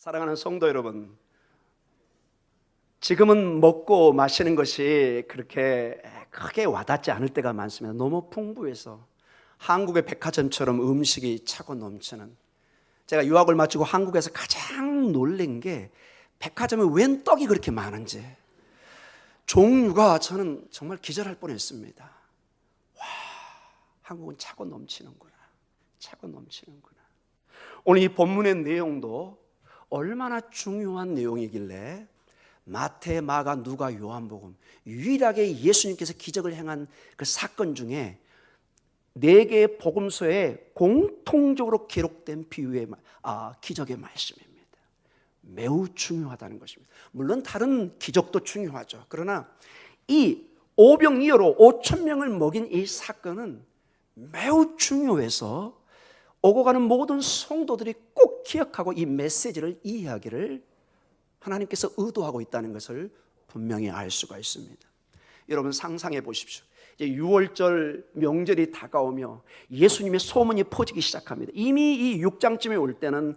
사랑하는 성도 여러분, 지금은 먹고 마시는 것이 그렇게 크게 와닿지 않을 때가 많습니다. 너무 풍부해서 한국의 백화점처럼 음식이 차고 넘치는, 제가 유학을 마치고 한국에서 가장 놀란 게 백화점에 웬 떡이 그렇게 많은지, 종류가 저는 정말 기절할 뻔했습니다. 와, 한국은 차고 넘치는구나, 차고 넘치는구나. 오늘 이 본문의 내용도 얼마나 중요한 내용이길래 마태, 마가, 누가, 요한복음 유일하게 예수님께서 기적을 행한 그 사건 중에 4개의 복음서에 공통적으로 기록된 기적의 말씀입니다. 매우 중요하다는 것입니다. 물론 다른 기적도 중요하죠. 그러나 이 오병이어로 5,000명을 먹인 이 사건은 매우 중요해서 오고 가는 모든 성도들이 꼭 기억하고 이 메시지를 이해하기를 하나님께서 의도하고 있다는 것을 분명히 알 수가 있습니다. 여러분 상상해 보십시오. 이제 6월절 명절이 다가오며 예수님의 소문이 퍼지기 시작합니다. 이미 이 6장쯤에 올 때는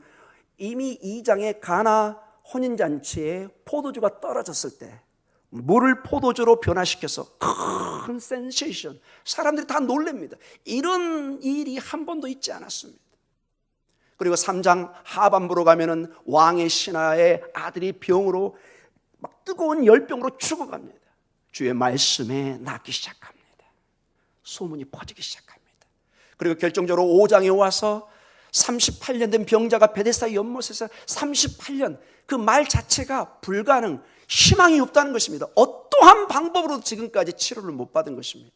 이미 2장의 가나 혼인잔치에 포도주가 떨어졌을 때 물을 포도주로 변화시켜서 큰 센세이션, 사람들이 다 놀랍니다. 이런 일이 한 번도 있지 않았습니다. 그리고 3장 하반부로 가면은 왕의 신하의 아들이 병으로 막 뜨거운 열병으로 죽어갑니다. 주의 말씀에 낫기 시작합니다. 소문이 퍼지기 시작합니다. 그리고 결정적으로 5장에 와서 38년 된 병자가 베데스다 연못에서 38년, 그 말 자체가 불가능, 희망이 없다는 것입니다. 어떠한 방법으로도 지금까지 치료를 못 받은 것입니다.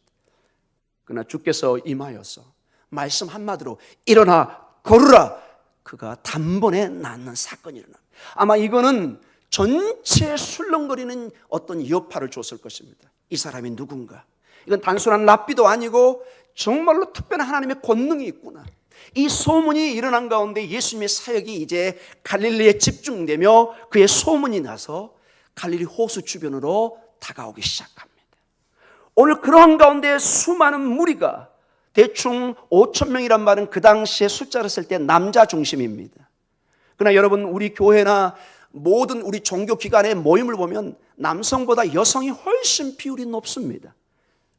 그러나 주께서 임하여서 말씀 한마디로 일어나 걸으라, 그가 단번에 낫는 사건이 일어납니다. 아마 이거는 전체 술렁거리는 어떤 여파를 줬을 것입니다. 이 사람이 누군가, 이건 단순한 랍비도 아니고 정말로 특별한 하나님의 권능이 있구나. 이 소문이 일어난 가운데 예수님의 사역이 이제 갈릴리에 집중되며 그의 소문이 나서 갈릴리 호수 주변으로 다가오기 시작합니다. 오늘 그러한 가운데 수많은 무리가, 대충 5,000명이란 말은 그 당시에 숫자를 쓸 때 남자 중심입니다. 그러나 여러분, 우리 교회나 모든 우리 종교기관의 모임을 보면 남성보다 여성이 훨씬 비율이 높습니다.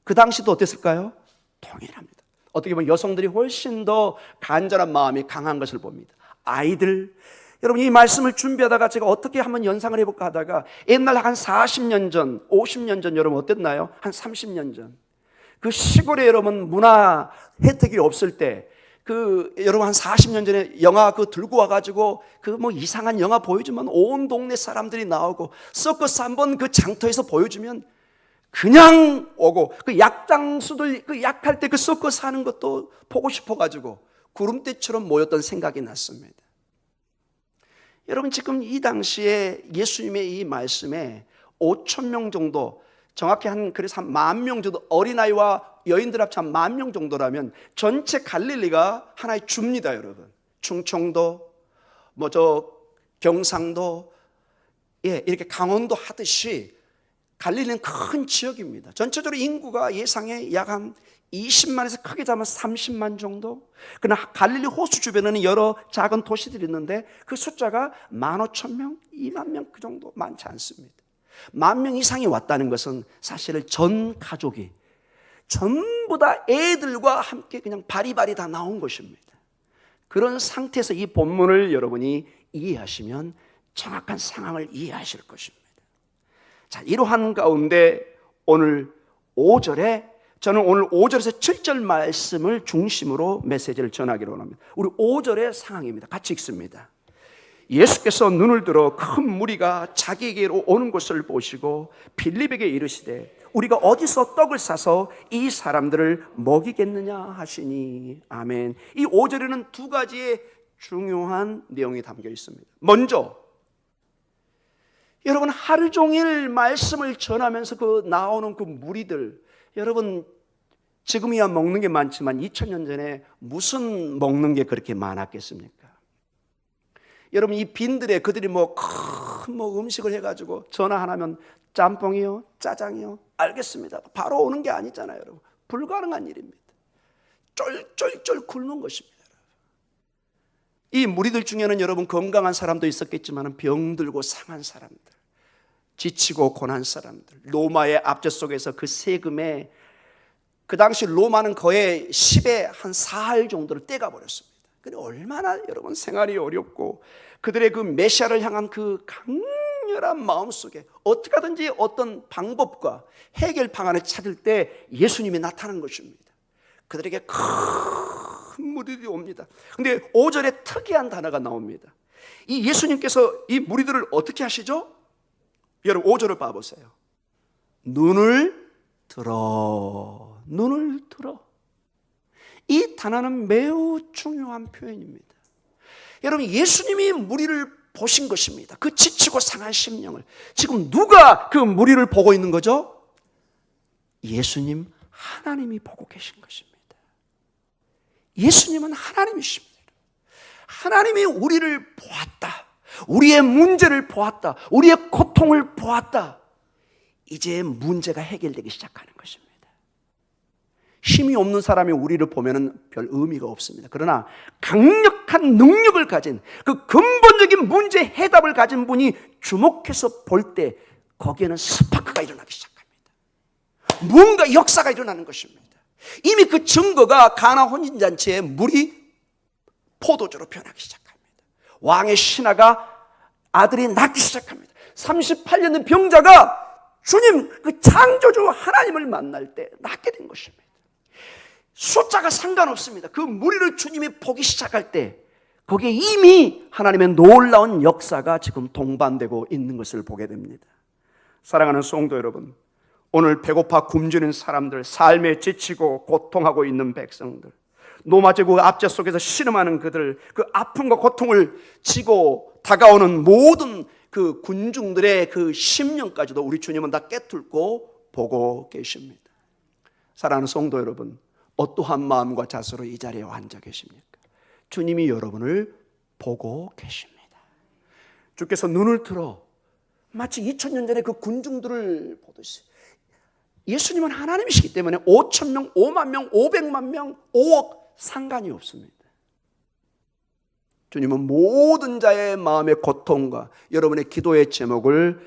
그 당시도 어땠을까요? 동일합니다. 어떻게 보면 여성들이 훨씬 더 간절한 마음이 강한 것을 봅니다. 아이들, 여러분 이 말씀을 준비하다가 제가 어떻게 한번 연상을 해볼까 하다가 옛날 한 40년 전, 50년 전 여러분 어땠나요? 한 30년 전. 그 시골에 여러분 문화 혜택이 없을 때, 여러분 한 40년 전에 영화 들고 와가지고 이상한 영화 보여주면 온 동네 사람들이 나오고, 서커스 한번 그 장터에서 보여주면 그냥 오고, 그 약장수들 약할 때 그 서커스 하는 것도 보고 싶어가지고 구름대처럼 모였던 생각이 났습니다. 여러분 지금 이 당시에 예수님의 이 말씀에 5,000명 정도, 정확히 그래서 한 10,000명 정도, 어린아이와 여인들 합쳐 한 10,000명 정도라면 전체 갈릴리가 하나의 주입니다. 여러분 충청도, 경상도, 이렇게 강원도 하듯이 갈릴리는 큰 지역입니다. 전체적으로 인구가 예상에 약 한 20만에서 크게 잡으면 30만 정도. 그러나 갈릴리 호수 주변에는 여러 작은 도시들이 있는데 그 숫자가 15,000명, 20,000명 그 정도, 많지 않습니다. 10,000명 이상이 왔다는 것은 사실 전 가족이 전부 다 애들과 함께 그냥 바리바리 다 나온 것입니다. 그런 상태에서 이 본문을 여러분이 이해하시면 정확한 상황을 이해하실 것입니다. 자, 이러한 가운데 오늘 5절에, 저는 오늘 5절에서 7절 말씀을 중심으로 메시지를 전하기로 합니다. 우리 5절의 상황입니다. 같이 읽습니다. 예수께서 눈을 들어 큰 무리가 자기에게로 오는 것을 보시고 빌립에게 이르시되 우리가 어디서 떡을 사서 이 사람들을 먹이겠느냐 하시니. 아멘. 이 5절에는 2가지의 중요한 내용이 담겨 있습니다. 먼저 여러분 하루 종일 말씀을 전하면서 나오는 그 무리들, 여러분 지금이야 먹는 게 많지만 2000년 전에 무슨 먹는 게 그렇게 많았겠습니까? 여러분 이 빈들에 그들이 큰 음식을 해가지고 전화 하나면 짬뽕이요, 짜장이요, 알겠습니다, 바로 오는 게 아니잖아요. 여러분 불가능한 일입니다. 쫄쫄쫄 굶는 것입니다. 이 무리들 중에는 여러분 건강한 사람도 있었겠지만 병들고 상한 사람들, 지치고 고난 사람들, 로마의 압제 속에서 그 세금에 그 당시 로마는 거의 10의 한 4할 정도를 떼가 버렸습니다. 근데 얼마나 여러분 생활이 어렵고 그들의 그 메시아를 향한 그 강렬한 마음 속에 어떻게 하든지 어떤 방법과 해결 방안을 찾을 때 예수님이 나타난 것입니다. 그들에게 큰 무리들이 옵니다. 근데 5절에 특이한 단어가 나옵니다. 이 예수님께서 이 무리들을 어떻게 하시죠? 여러분 5절을 봐보세요. 눈을 들어. 눈을 들어. 이 단어는 매우 중요한 표현입니다. 여러분 예수님이 무리를 보신 것입니다. 그 지치고 상한 심령을. 지금 누가 그 무리를 보고 있는 거죠? 예수님 하나님이 보고 계신 것입니다. 예수님은 하나님이십니다. 하나님이 우리를 보았다. 우리의 문제를 보았다. 우리의 고통을 보았다. 이제 문제가 해결되기 시작하는 것입니다. 힘이 없는 사람이 우리를 보면 별 의미가 없습니다. 그러나 강력한 능력을 가진 그 근본적인 문제 해답을 가진 분이 주목해서 볼 때 거기에는 스파크가 일어나기 시작합니다. 뭔가 역사가 일어나는 것입니다. 이미 그 증거가 가나 혼인잔치에 물이 포도주로 변하기 시작합니다. 왕의 신하가 아들이 낳기 시작합니다. 38년 된 병자가 주님 그 창조주 하나님을 만날 때 낳게 된 것입니다. 숫자가 상관없습니다. 그 무리를 주님이 보기 시작할 때 거기에 이미 하나님의 놀라운 역사가 지금 동반되고 있는 것을 보게 됩니다. 사랑하는 성도 여러분, 오늘 배고파 굶주린 사람들, 삶에 지치고 고통하고 있는 백성들, 노마제국 압제 속에서 신음하는 그들, 그 아픔과 고통을 지고 다가오는 모든 그 군중들의 그 심령까지도 우리 주님은 다 깨뚫고 보고 계십니다. 사랑하는 성도 여러분, 어떠한 마음과 자세로 이 자리에 앉아 계십니까? 주님이 여러분을 보고 계십니다. 주께서 눈을 들어 마치 2000년 전에 그 군중들을 보듯이, 예수님은 하나님이시기 때문에 5,000명, 5만 명, 500만 명, 5억 상관이 없습니다. 주님은 모든 자의 마음의 고통과 여러분의 기도의 제목을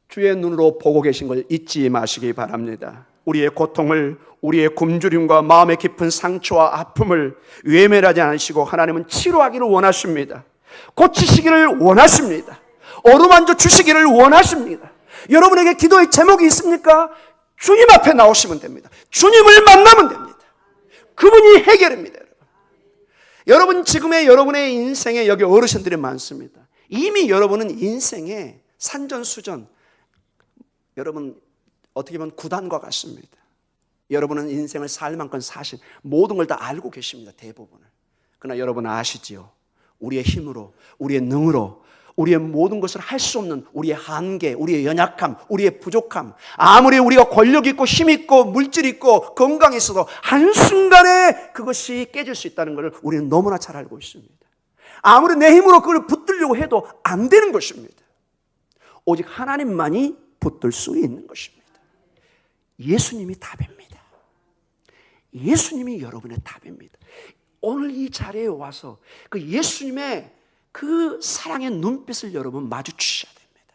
주의 눈으로 보고 계신 걸 잊지 마시기 바랍니다. 우리의 고통을, 우리의 굶주림과 마음의 깊은 상처와 아픔을 외면하지 않으시고 하나님은 치료하기를 원하십니다. 고치시기를 원하십니다. 어루만져 주시기를 원하십니다. 여러분에게 기도의 제목이 있습니까? 주님 앞에 나오시면 됩니다. 주님을 만나면 됩니다. 그분이 해결입니다. 여러분 지금의 여러분의 인생에 여기 어르신들이 많습니다. 이미 여러분은 인생의 산전수전, 여러분 어떻게 보면 구단과 같습니다. 여러분은 인생을 살 만큼 사신 모든 걸 다 알고 계십니다. 대부분을. 그러나 여러분 아시지요? 우리의 힘으로, 우리의 능으로, 우리의 모든 것을 할 수 없는 우리의 한계, 우리의 연약함, 우리의 부족함, 아무리 우리가 권력 있고 힘 있고 물질 있고 건강이 있어도 한순간에 그것이 깨질 수 있다는 것을 우리는 너무나 잘 알고 있습니다. 아무리 내 힘으로 그걸 붙들려고 해도 안 되는 것입니다. 오직 하나님만이 붙들 수 있는 것입니다. 예수님이 답입니다. 예수님이 여러분의 답입니다. 오늘 이 자리에 와서 그 예수님의 그 사랑의 눈빛을 여러분 마주치셔야 됩니다.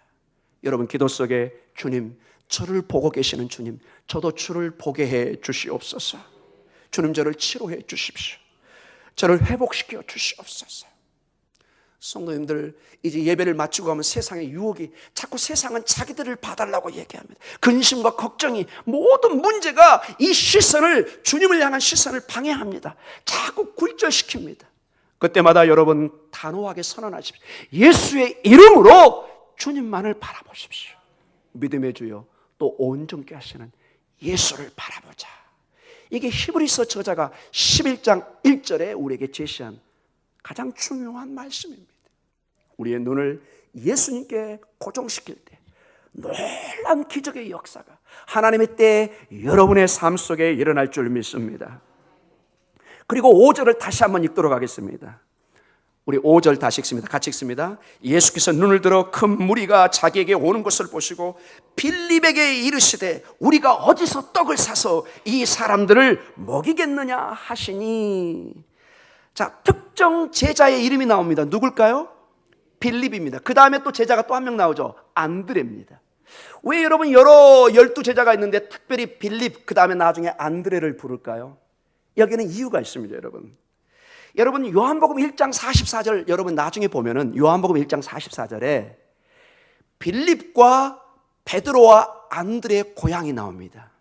여러분 기도 속에 주님, 저를 보고 계시는 주님, 저도 주를 보게 해 주시옵소서. 주님 저를 치료해 주십시오. 저를 회복시켜 주시옵소서. 성도님들, 이제 예배를 마치고 가면 세상의 유혹이 자꾸 세상은 자기들을 봐달라고 얘기합니다. 근심과 걱정이, 모든 문제가 이 시선을, 주님을 향한 시선을 방해합니다. 자꾸 굴절시킵니다. 그때마다 여러분 단호하게 선언하십시오. 예수의 이름으로 주님만을 바라보십시오. 믿음의 주여, 또 온전케 하시는 예수를 바라보자. 이게 히브리서 저자가 11장 1절에 우리에게 제시한 가장 중요한 말씀입니다. 우리의 눈을 예수님께 고정시킬 때 놀라운 기적의 역사가 하나님의 때에 여러분의 삶 속에 일어날 줄 믿습니다. 그리고 5절을 다시 한번 읽도록 하겠습니다. 우리 5절 다시 읽습니다. 같이 읽습니다. 예수께서 눈을 들어 큰 무리가 자기에게 오는 것을 보시고 빌립에게 이르시되 우리가 어디서 떡을 사서 이 사람들을 먹이겠느냐 하시니. 자, 특정 제자의 이름이 나옵니다. 누굴까요? 빌립입니다. 그 다음에 또 제자가 또 한 명 나오죠. 안드레입니다. 왜 여러분 여러 12제자가 있는데 특별히 빌립 그 다음에 나중에 안드레를 부를까요? 여기는 이유가 있습니다. 여러분 요한복음 1장 44절 여러분 나중에 보면은 요한복음 1장 44절에 빌립과 베드로와 안드레의 고향이 나옵니다.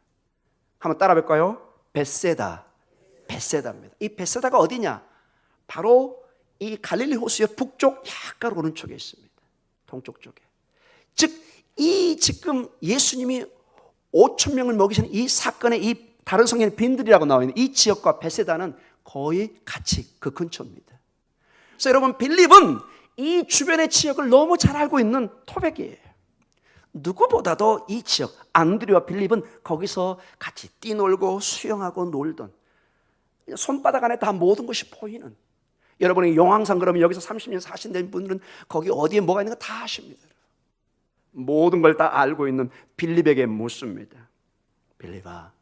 한번 따라 볼까요? 벳세다입니다. 이 벳세다가 어디냐? 바로 이 갈릴리 호수의 북쪽 약간 오른쪽에 있습니다. 동쪽 쪽에. 즉 이 지금 예수님이 5천 명을 먹이시는 이 사건의 이 다른 성경에 빈들이라고 나와 있는 이 지역과 벳세다는 거의 같이 그 근처입니다. 그래서 여러분 빌립은 이 주변의 지역을 너무 잘 알고 있는 토백이에요. 누구보다도 이 지역 안드레와 빌립은 거기서 같이 뛰놀고 수영하고 놀던 손바닥 안에 다 모든 것이 보이는 여러분이 용왕산 그러면 여기서 30년 사신 분들은 거기 어디에 뭐가 있는 거 다 아십니다. 모든 걸 다 알고 있는 빌립에게 묻습니다. 빌립아,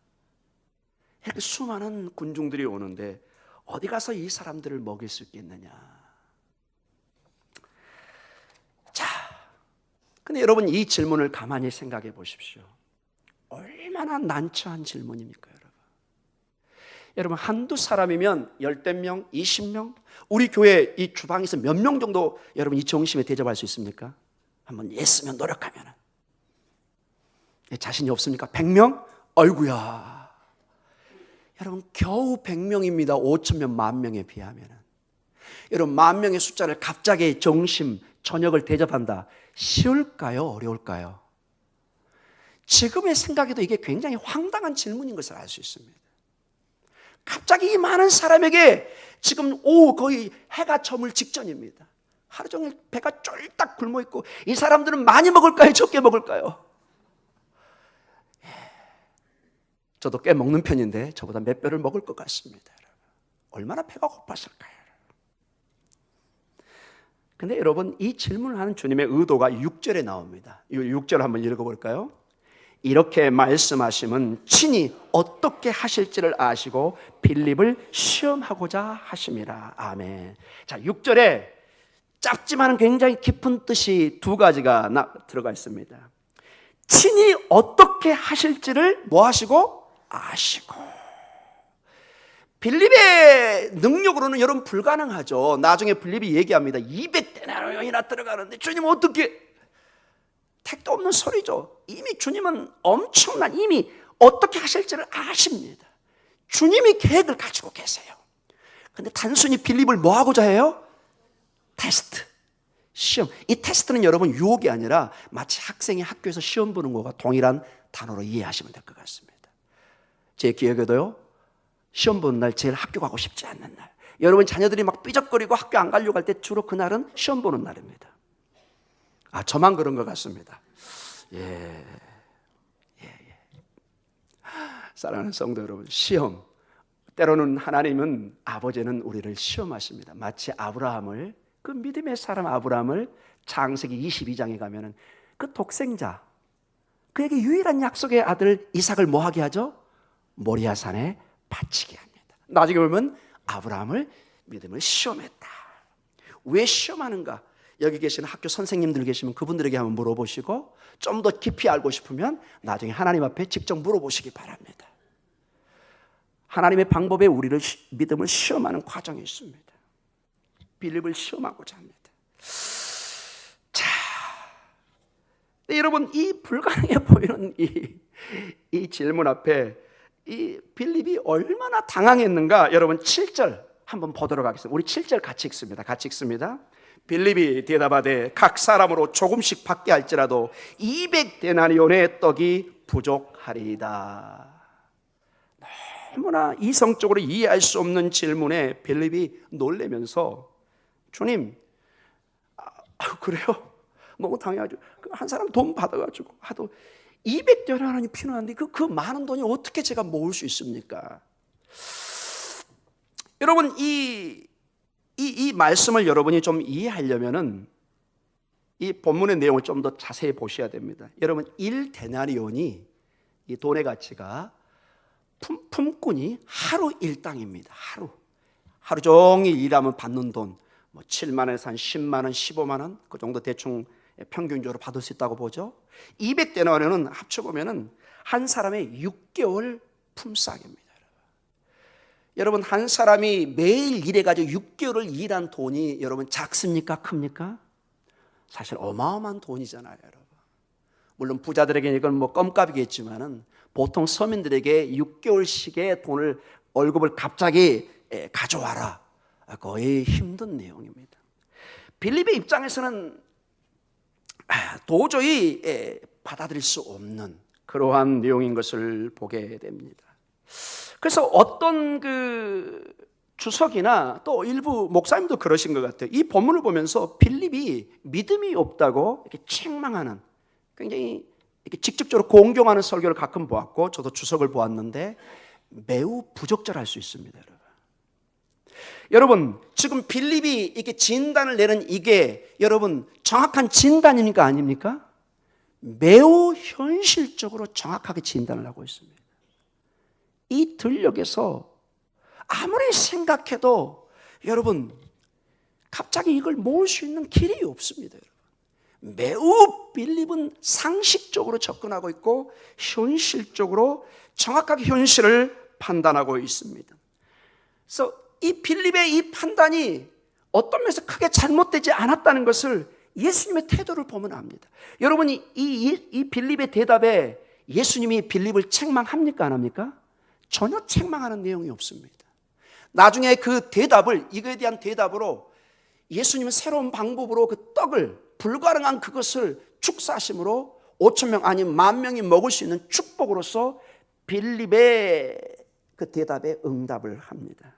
이렇게 수많은 군중들이 오는데 어디 가서 이 사람들을 먹일 수 있겠느냐. 자, 근데 여러분 이 질문을 가만히 생각해 보십시오. 얼마나 난처한 질문입니까, 여러분? 여러분 한두 사람이면 10명, 20명, 우리 교회 이 주방에서 몇 명 정도 여러분 이 정심에 대접할 수 있습니까? 한번 애쓰면 노력하면 자신이 없습니까? 100명? 아이고야. 여러분 겨우 100명입니다. 5천명, 10,000명에 비하면. 여러분 10,000명의 숫자를 갑자기 정심, 저녁을 대접한다. 쉬울까요? 어려울까요? 지금의 생각에도 이게 굉장히 황당한 질문인 것을 알 수 있습니다. 갑자기 이 많은 사람에게 지금 오후 거의 해가 저물 직전입니다. 하루 종일 배가 쫄딱 굶어 있고 이 사람들은 많이 먹을까요? 적게 먹을까요? 저도 꽤 먹는 편인데 저보다 몇 배를 먹을 것 같습니다. 얼마나 배가 고팠을까요? 근데 여러분 이 질문을 하는 주님의 의도가 6절에 나옵니다. 이 6절 한번 읽어볼까요? 이렇게 말씀하심은 친히 어떻게 하실지를 아시고 빌립을 시험하고자 하심이라. 아멘. 자, 6절에 짧지만 굉장히 깊은 뜻이 두 가지가 들어가 있습니다. 친히 어떻게 하실지를 뭐 하시고? 아시고. 빌립의 능력으로는 여러분 불가능하죠. 나중에 빌립이 얘기합니다. 200데나리온이나 들어가는데 주님 어떻게? 택도 없는 소리죠. 이미 주님은 엄청난 이미 어떻게 하실지를 아십니다. 주님이 계획을 가지고 계세요. 근데 단순히 빌립을 뭐 하고자 해요? 테스트, 시험. 이 테스트는 여러분 유혹이 아니라 마치 학생이 학교에서 시험 보는 것과 동일한 단어로 이해하시면 될 것 같습니다. 제 기억에도요, 시험 보는 날 제일 학교 가고 싶지 않는 날. 여러분 자녀들이 막 삐적거리고 학교 안 가려고 할 때 주로 그날은 시험 보는 날입니다. 아, 저만 그런 것 같습니다. 예. 사랑하는 성도 여러분, 시험. 때로는 하나님은 아버지는 우리를 시험하십니다. 마치 아브라함을 그 믿음의 사람 아브라함을 창세기 22장에 가면은 그 독생자 그에게 유일한 약속의 아들 이삭을 뭐 하게 하죠? 모리아산에 바치게 합니다. 나중에 보면 아브라함을 믿음을 시험했다. 왜 시험하는가? 여기 계시는 학교 선생님들 계시면 그분들에게 한번 물어보시고 좀 더 깊이 알고 싶으면 나중에 하나님 앞에 직접 물어보시기 바랍니다. 하나님의 방법에 우리를 믿음을 시험하는 과정이 있습니다. 빌립을 시험하고자 합니다. 자, 여러분 이 불가능해 보이는 이 질문 앞에 이 빌립이 얼마나 당황했는가 여러분 7절 한번 보도록 하겠습니다. 우리 7절 같이 읽습니다. 빌립이 대답하되 각 사람으로 조금씩 받게 할지라도 200데나리온의 떡이 부족하리이다. 너무나 이성적으로 이해할 수 없는 질문에 빌립이 놀라면서 주님, 그래요? 너무 당연하죠. 한 사람 돈 받아가지고 하도 200데나리온이 필요한데 그 많은 돈이 어떻게 제가 모을 수 있습니까? 여러분 이 말씀을 여러분이 좀 이해하려면은 이 본문의 내용을 좀 더 자세히 보셔야 됩니다. 여러분 1데나리온이 이 돈의 가치가 품꾼이 하루 일당입니다. 하루 종일 일하면 받는 돈, 뭐 7만 원에서 한 10만 원, 15만 원, 그 정도 대충 평균적으로 받을 수 있다고 보죠. 200데나리온은 합쳐보면은 한 사람의 6개월 품삯입니다. 여러분, 한 사람이 매일 일해가지고 6개월을 일한 돈이 여러분 작습니까? 큽니까? 사실 어마어마한 돈이잖아요, 여러분. 물론 부자들에게 이건 뭐 껌값이겠지만은 보통 서민들에게 6개월씩의 돈을, 월급을 갑자기 가져와라, 거의 힘든 내용입니다. 빌립의 입장에서는 도저히 받아들일 수 없는 그러한 내용인 것을 보게 됩니다. 그래서 어떤 그 주석이나 또 일부 목사님도 그러신 것 같아요. 이 본문을 보면서 빌립이 믿음이 없다고 이렇게 책망하는, 굉장히 이렇게 직접적으로 공경하는 설교를 가끔 보았고, 저도 주석을 보았는데 매우 부적절할 수 있습니다. 여러분, 지금 빌립이 이렇게 진단을 내는 이게 여러분 정확한 진단입니까? 아닙니까? 매우 현실적으로 정확하게 진단을 하고 있습니다. 이 들녘에서 아무리 생각해도 여러분 갑자기 이걸 모을 수 있는 길이 없습니다. 매우 빌립은 상식적으로 접근하고 있고 현실적으로 정확하게 현실을 판단하고 있습니다. 그래서 이 빌립의 이 판단이 어떤 면에서 크게 잘못되지 않았다는 것을 예수님의 태도를 보면 압니다. 여러분이 이 빌립의 대답에 예수님이 빌립을 책망합니까? 안 합니까? 전혀 책망하는 내용이 없습니다. 나중에 그 대답을, 이거에 대한 대답으로 예수님은 새로운 방법으로 그 떡을, 불가능한 그것을 축사하심으로 5,000명 아니 10,000명이 먹을 수 있는 축복으로서 빌립의 그 대답에 응답을 합니다.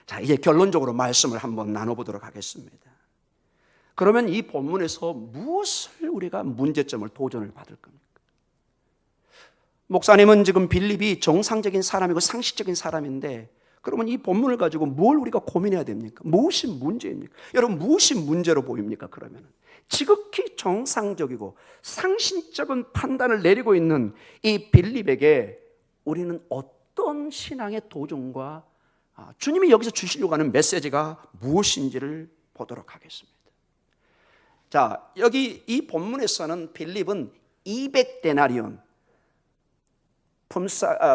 자, 이제 결론적으로 말씀을 한번 나눠보도록 하겠습니다. 그러면 이 본문에서 무엇을 우리가 문제점을, 도전을 받을 겁니까? 목사님은 지금 빌립이 정상적인 사람이고 상식적인 사람인데, 그러면 이 본문을 가지고 뭘 우리가 고민해야 됩니까? 무엇이 문제입니까? 여러분, 무엇이 문제로 보입니까? 그러면 지극히 정상적이고 상식적인 판단을 내리고 있는 이 빌립에게 우리는 어떤 신앙의 도전과 주님이 여기서 주시려고 하는 메시지가 무엇인지를 보도록 하겠습니다. 자, 여기 이 본문에서는 빌립은 200데나리온,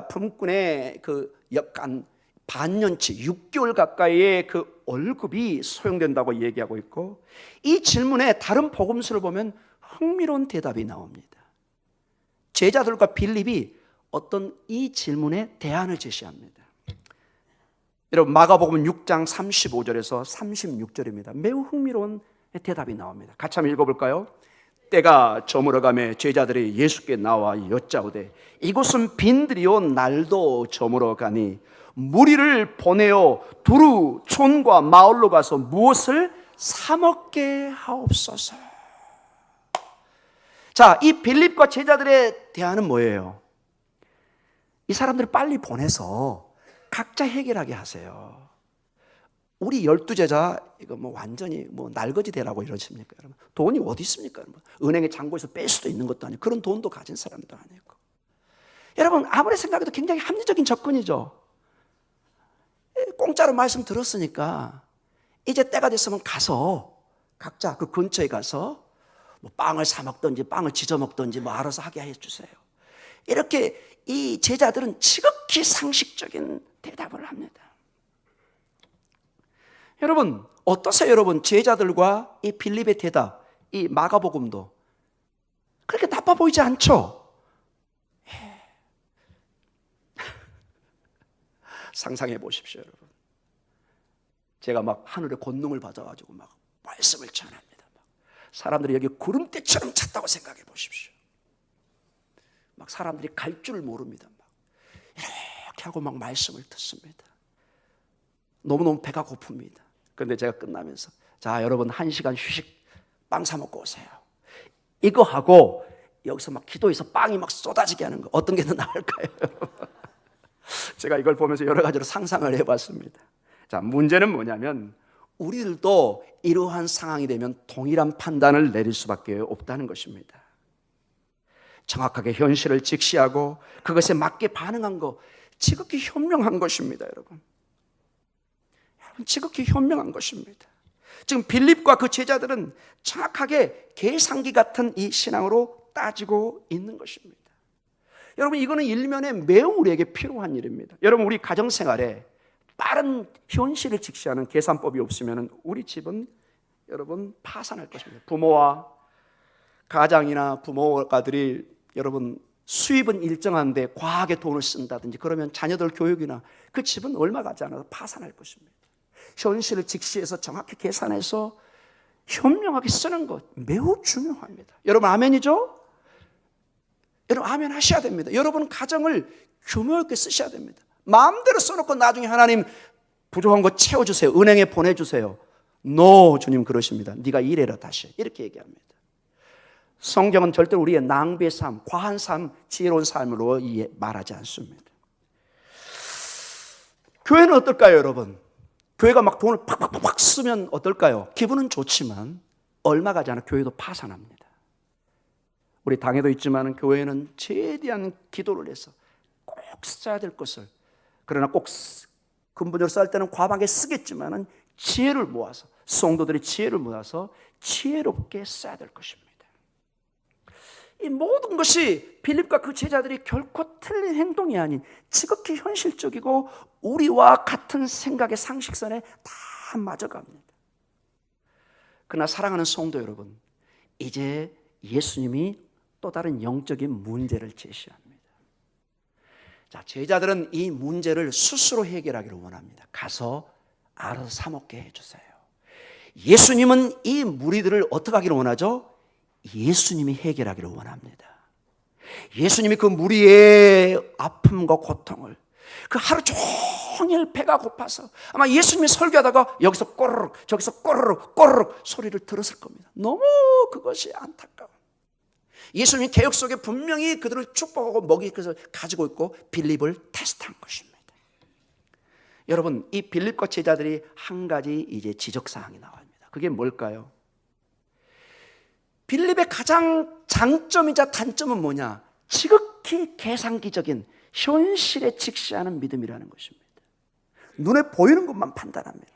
품꾼의 그 약간 반년치 6개월 가까이의 그 월급이 소용된다고 얘기하고 있고, 이 질문에 다른 복음서를 보면 흥미로운 대답이 나옵니다. 제자들과 빌립이 어떤 이 질문에 대안을 제시합니다. 여러분, 마가복음 6장 35절에서 36절입니다. 매우 흥미로운 대답이 나옵니다. 같이 한번 읽어볼까요? 때가 저물어가매 제자들이 예수께 나와 여짜오되 이곳은 빈들이요 날도 저물어가니 무리를 보내어 두루 촌과 마을로 가서 무엇을 사 먹게 하옵소서. 자, 이 빌립과 제자들의 대안은 뭐예요? 이 사람들을 빨리 보내서 각자 해결하게 하세요. 우리 12제자 이거 뭐 완전히 뭐 날거지 되라고 이러십니까? 여러분, 돈이 어디 있습니까? 은행에 잔고에서 뺄 수도 있는 것도 아니고 그런 돈도 가진 사람도 아니고. 여러분, 아무리 생각해도 굉장히 합리적인 접근이죠. 공짜로 말씀 들었으니까 이제 때가 됐으면 가서 각자 그 근처에 가서 뭐 빵을 사 먹든지 빵을 지져 먹든지 뭐 알아서 하게 해주세요. 이렇게 이 제자들은 지극히 상식적인 대답을 합니다. 여러분, 어떠세요? 여러분, 제자들과 이 빌립의 대답, 이 마가복음도 그렇게 나빠 보이지 않죠? 상상해 보십시오, 여러분. 제가 막 하늘의 권능을 받아가지고 막 말씀을 전합니다. 막 사람들이 여기 구름대처럼 찼다고 생각해 보십시오. 막 사람들이 갈 줄 모릅니다. 막 이렇게 하고 막 말씀을 듣습니다. 너무너무 배가 고픕니다. 그런데 제가 끝나면서 자, 여러분 1시간 휴식, 빵 사 먹고 오세요. 이거 하고 여기서 막 기도해서 빵이 막 쏟아지게 하는 거, 어떤 게 더 나을까요? 제가 이걸 보면서 여러 가지로 상상을 해봤습니다. 자, 문제는 뭐냐면 우리들도 이러한 상황이 되면 동일한 판단을 내릴 수밖에 없다는 것입니다. 정확하게 현실을 직시하고 그것에 맞게 반응한 거 지극히 현명한 것입니다, 여러분. 지극히 현명한 것입니다. 지금 빌립과 그 제자들은 정확하게 계산기 같은 이 신앙으로 따지고 있는 것입니다. 여러분, 이거는 일면에 매우 우리에게 필요한 일입니다. 여러분, 우리 가정생활에 빠른 현실을 직시하는 계산법이 없으면 우리 집은 여러분 파산할 것입니다. 부모와 가장이나 부모가들이 여러분 수입은 일정한데 과하게 돈을 쓴다든지 그러면 자녀들 교육이나 그 집은 얼마 가지 않아서 파산할 것입니다. 현실을 직시해서 정확히 계산해서 현명하게 쓰는 것 매우 중요합니다. 여러분 아멘이죠? 여러분 아멘 하셔야 됩니다. 여러분 가정을 규모 있게 쓰셔야 됩니다. 마음대로 써놓고 나중에 하나님 부족한 거 채워주세요, 은행에 보내주세요. No, 주님 그러십니다. 네가 일해라 다시, 이렇게 얘기합니다. 성경은 절대로 우리의 낭비의 삶, 과한 삶, 지혜로운 삶으로 말하지 않습니다. 교회는 어떨까요, 여러분? 교회가 막 돈을 팍팍팍 쓰면 어떨까요? 기분은 좋지만 얼마 가지 않아 교회도 파산합니다. 우리 당에도 있지만 교회는 최대한 기도를 해서 꼭 써야 될 것을, 그러나 꼭 근본적으로 쓸 때는 과하게 쓰겠지만 지혜를 모아서, 성도들이 지혜를 모아서 지혜롭게 써야 될 것입니다. 이 모든 것이 빌립과 그 제자들이 결코 틀린 행동이 아닌 지극히 현실적이고 우리와 같은 생각의 상식선에 다 맞아갑니다. 그러나 사랑하는 성도 여러분, 이제 예수님이 또 다른 영적인 문제를 제시합니다. 자, 제자들은 이 문제를 스스로 해결하기를 원합니다. 가서 알아서 사 먹게 해주세요. 예수님은 이 무리들을 어떻게 하기를 원하죠? 예수님이 해결하기를 원합니다. 예수님이 그 무리의 아픔과 고통을, 그 하루 종일 배가 고파서 아마 예수님이 설교하다가 여기서 꼬르륵 저기서 꼬르륵 꼬르륵 소리를 들었을 겁니다. 너무 그것이 안타까워. 예수님이 개혁 속에 분명히 그들을 축복하고 먹이 것을 가지고 있고 빌립을 테스트한 것입니다. 여러분, 이 빌립과 제자들이 한 가지 이제 지적사항이 나옵니다. 그게 뭘까요? 빌립의 가장 장점이자 단점은 뭐냐? 지극히 계산기적인 현실에 직시하는 믿음이라는 것입니다. 눈에 보이는 것만 판단합니다.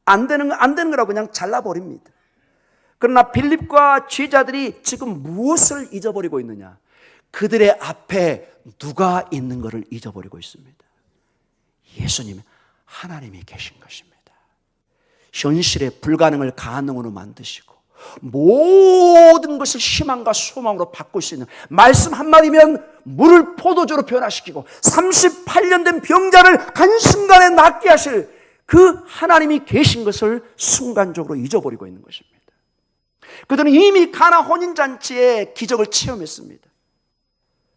안 되는 거라고 그냥 잘라버립니다. 그러나 빌립과 제자들이 지금 무엇을 잊어버리고 있느냐? 그들의 앞에 누가 있는 것을 잊어버리고 있습니다. 예수님, 하나님이 계신 것입니다. 현실의 불가능을 가능으로 만드시고 모든 것을 희망과 소망으로 바꿀 수 있는 말씀 한마디면 물을 포도주로 변화시키고 38년 된 병자를 한순간에 낫게 하실 그 하나님이 계신 것을 순간적으로 잊어버리고 있는 것입니다. 그들은 이미 가나 혼인잔치의 기적을 체험했습니다.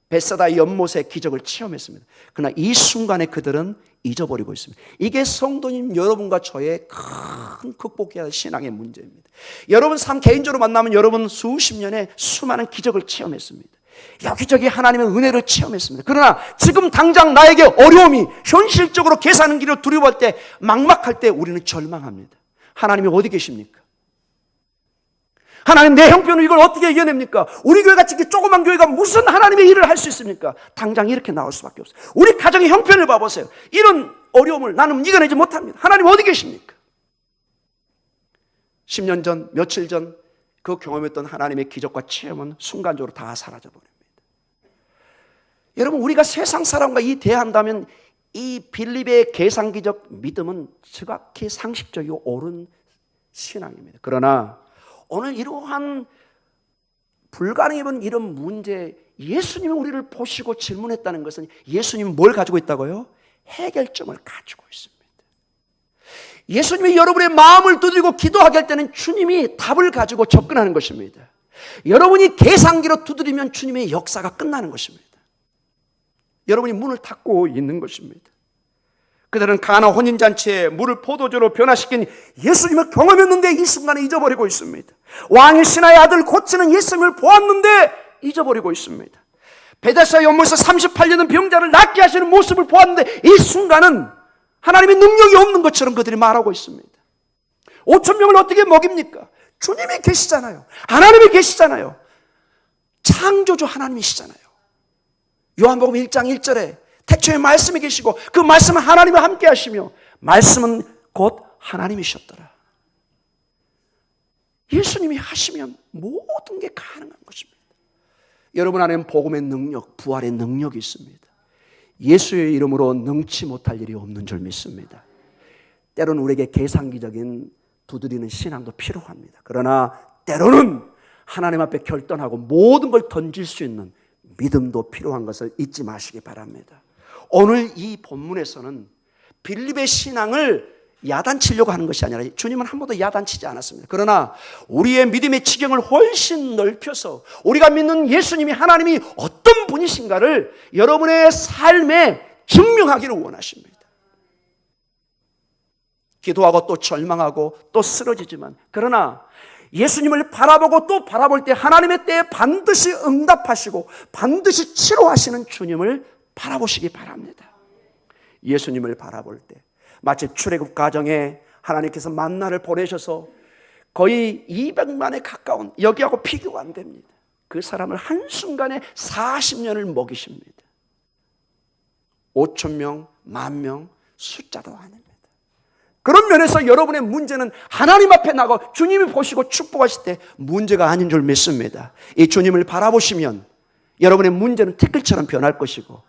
벳사다 연못의 기적을 체험했습니다. 그러나 이 순간에 그들은 잊어버리고 있습니다. 이게 성도님 여러분과 저의 큰 극복해야 할 신앙의 문제입니다. 여러분 삶 개인적으로 만나면 여러분 수십 년의 수많은 기적을 체험했습니다. 여기저기 하나님의 은혜를 체험했습니다. 그러나 지금 당장 나에게 어려움이 현실적으로 계산하는 길을 두려워할 때, 막막할 때 우리는 절망합니다. 하나님이 어디 계십니까? 하나님, 내 형편으로 이걸 어떻게 이겨냅니까? 우리 교회 같이 조그만 교회가 무슨 하나님의 일을 할 수 있습니까? 당장 이렇게 나올 수밖에 없어요. 우리 가정의 형편을 봐보세요. 이런 어려움을 나는 이겨내지 못합니다. 하나님 어디 계십니까? 10년 전, 며칠 전 그 경험했던 하나님의 기적과 체험은 순간적으로 다 사라져버립니다. 여러분, 우리가 세상 사람과 이 대한다면 이 빌립의 계산기적 믿음은 정확히 상식적이고 옳은 신앙입니다. 그러나 오늘 이러한 불가능했던 이런 문제, 예수님이 우리를 보시고 질문했다는 것은 예수님은 뭘 가지고 있다고요? 해결점을 가지고 있습니다. 예수님이 여러분의 마음을 두드리고 기도하게 할 때는 주님이 답을 가지고 접근하는 것입니다. 여러분이 계산기로 두드리면 주님의 역사가 끝나는 것입니다. 여러분이 문을 닫고 있는 것입니다. 그들은 가나 혼인잔치에 물을 포도주로 변화시킨 예수님을 경험했는데 이 순간에 잊어버리고 있습니다. 왕의 신하의 아들 고치는 예수님을 보았는데 잊어버리고 있습니다. 베데스다 연못에서 38년은 병자를 낫게 하시는 모습을 보았는데 이 순간은 하나님의 능력이 없는 것처럼 그들이 말하고 있습니다. 5천 명을 어떻게 먹입니까? 주님이 계시잖아요. 하나님이 계시잖아요. 창조주 하나님이시잖아요. 요한복음 1장 1절에 태초에 말씀이 계시고 그 말씀은 하나님과 함께 하시며 말씀은 곧 하나님이셨더라. 예수님이 하시면 모든 게 가능한 것입니다. 여러분 안에는 복음의 능력, 부활의 능력이 있습니다. 예수의 이름으로 능치 못할 일이 없는 줄 믿습니다. 때로는 우리에게 계산기적인 두드리는 신앙도 필요합니다. 그러나 때로는 하나님 앞에 결단하고 모든 걸 던질 수 있는 믿음도 필요한 것을 잊지 마시기 바랍니다. 오늘 이 본문에서는 빌립의 신앙을 야단치려고 하는 것이 아니라 주님은 한 번도 야단치지 않았습니다. 그러나 우리의 믿음의 지경을 훨씬 넓혀서 우리가 믿는 예수님이 하나님이 어떤 분이신가를 여러분의 삶에 증명하기를 원하십니다. 기도하고 또 절망하고 또 쓰러지지만 그러나 예수님을 바라보고 또 바라볼 때 하나님의 때에 반드시 응답하시고 반드시 치료하시는 주님을 바라보시기 바랍니다. 예수님을 바라볼 때 마치 출애굽 가정에 하나님께서 만나를 보내셔서 거의 200만에 가까운, 여기하고 비교가 안 됩니다. 그 사람을 한순간에 40년을 먹이십니다. 5,000명, 10,000명 숫자도 아닙니다. 그런 면에서 여러분의 문제는 하나님 앞에 나가 주님이 보시고 축복하실 때 문제가 아닌 줄 믿습니다. 이 주님을 바라보시면 여러분의 문제는 티끌처럼 변할 것이고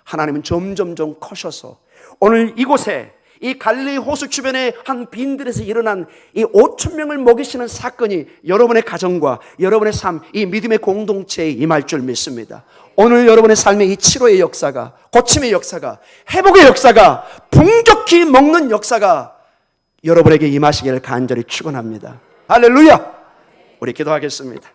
하나님은 점점 커셔서 오늘 이곳에 이 갈릴리 호수 주변의 한 빈들에서 일어난 이 5,000명을 먹이시는 사건이 여러분의 가정과 여러분의 삶, 이 믿음의 공동체에 임할 줄 믿습니다. 오늘 여러분의 삶의 이 치료의 역사가, 고침의 역사가, 회복의 역사가, 풍족히 먹는 역사가 여러분에게 임하시기를 간절히 축원합니다. 할렐루야! 우리 기도하겠습니다.